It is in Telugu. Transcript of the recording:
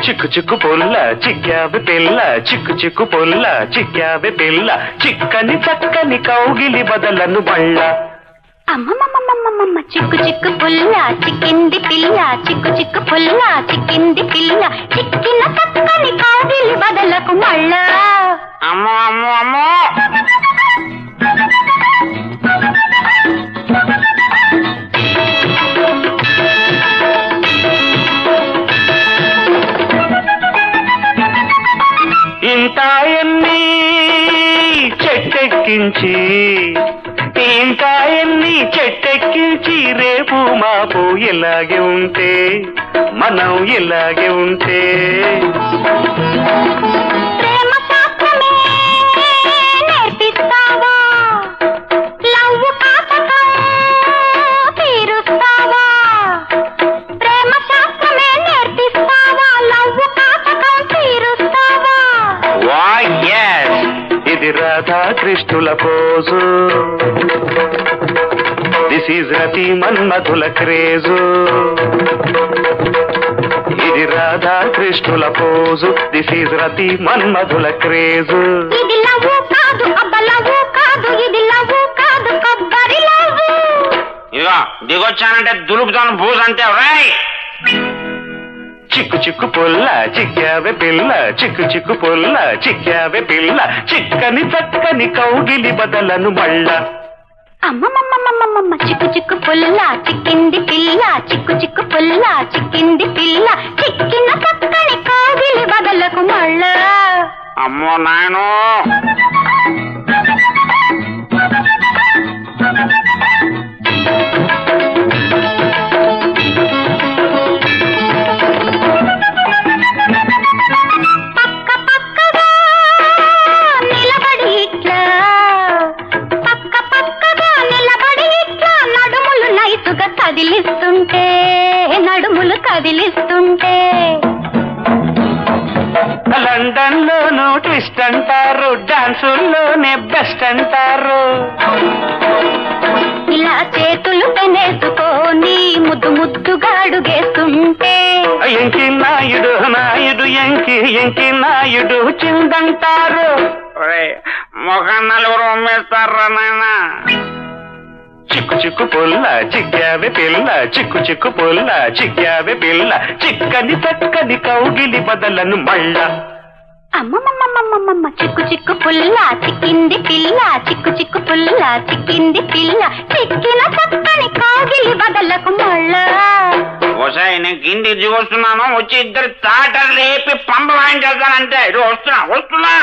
చిక్కు చిక్కు పొల్ల చిక్కావె పిల్ల, చిక్కు చిక్కు పొల్ల చిక్కావె పిల్ల, చిక్కని చక్కని కౌగిలి బదలను బళ్ళ. అమ్మమ్మమ్మమ్మమ్మమ్మ చిక్కు చిక్కు పుల్ల చిక్కింది పిల్ల, చిక్కు చిక్కు పుల్ల చిక్కింది పిల్ల, చిక్కిన చక్కని కౌగిలి బదలకు మళ్ళ. అమ్మో అమ్మో అమ్మో ఇంతాయన్ని చెట్టెక్కించి, ఇంతాయన్ని చెట్టెక్కించి రేపు మాపు ఇలాగే ఉంటే, మనం ఇలాగే ఉంటే. ప్రేమ శాస్త్రమే నేర్పిస్తావా, లవ్వు కాటకం తీరుస్తావా. ప్రేమ శాస్త్రమే నేర్పిస్తావా, లవ్వు కాటకం తీరుస్తావా. ఇది రాధాకృష్ణుల pose, this is Rati మన్మధుల craze. ఇది రాధాకృష్ణుల pose, this is Rati మన్మధుల craze. ఇది లవ్వు కాదు అబ్బ లవ్వు కాదు, ఇది లవ్వు కాదు కొబ్బరి లవ్వు. ఇదిగో దిగొచ్చానంటే దులుపుతాను బూజ్ అంటే రాయ్. చిక్కు చిక్కు పొల్ల చిక్కావె పిల్ల, చిక్కు చిక్కు పొల్ల చిక్కావె పిల్ల, చిక్కని చక్కని కౌగిలి బదలను మళ్ళ. అమ్మమ్మమ్మమ్మమ్మమ్మ చిక్కు చిక్కు పుల్ల చిక్కింది పిల్ల, చిక్కు చిక్కు పుల్ల చిక్కింది పిల్ల, చిక్కిన చక్కని కౌగిలి బదలకు మళ్ళ. అమ్మో నాయనో పక్క పక్కగా నిలబడి ఇట్లా, పక్క పక్కగా నిలబడి ఇట్లా నడుములు నైతుగా కదిలిస్తుంటే, నడుములు కదిలిస్తుంటే. లండన్ లోను ట్విస్ట్ అంటారు, డాన్సుల్లోనే బెస్ట్ అంటారు. ఇలా చేతులు పెనేసుకొని ముద్దు ముద్దుగా అడుగేస్తుంటే, ఎంకి నాయుడు నాయుడు ఎంకి ఎంకి నాయుడు చిందంటారు. మొఖం నలుగురు ఉమ్మేస్తారా నాయన. చిక్కు చిక్కు పొల్ల చిక్కావె పిల్ల, చిక్కు చిక్కు పొల్ల చిక్కావె పిల్ల, చిక్కని చక్కని కౌగిలి బదలను మళ్ళ. అమ్మమ్మమ్మమ్మమ్మమ్మ చిక్కు చిక్కు పుల్ల చిక్కింది పిల్ల, చిక్కు చిక్కు పుల్ల చిక్కింది పిల్ల, చిక్కిన చక్కని కౌగిలి బదలకు మళ్ళ. ఒకసారి నేను కిందికి దిగొస్తున్నాను, వచ్చి ఇద్దరు తాటలు లేపి పంప వాయించేస్తానంటే ఇది వస్తున్నా.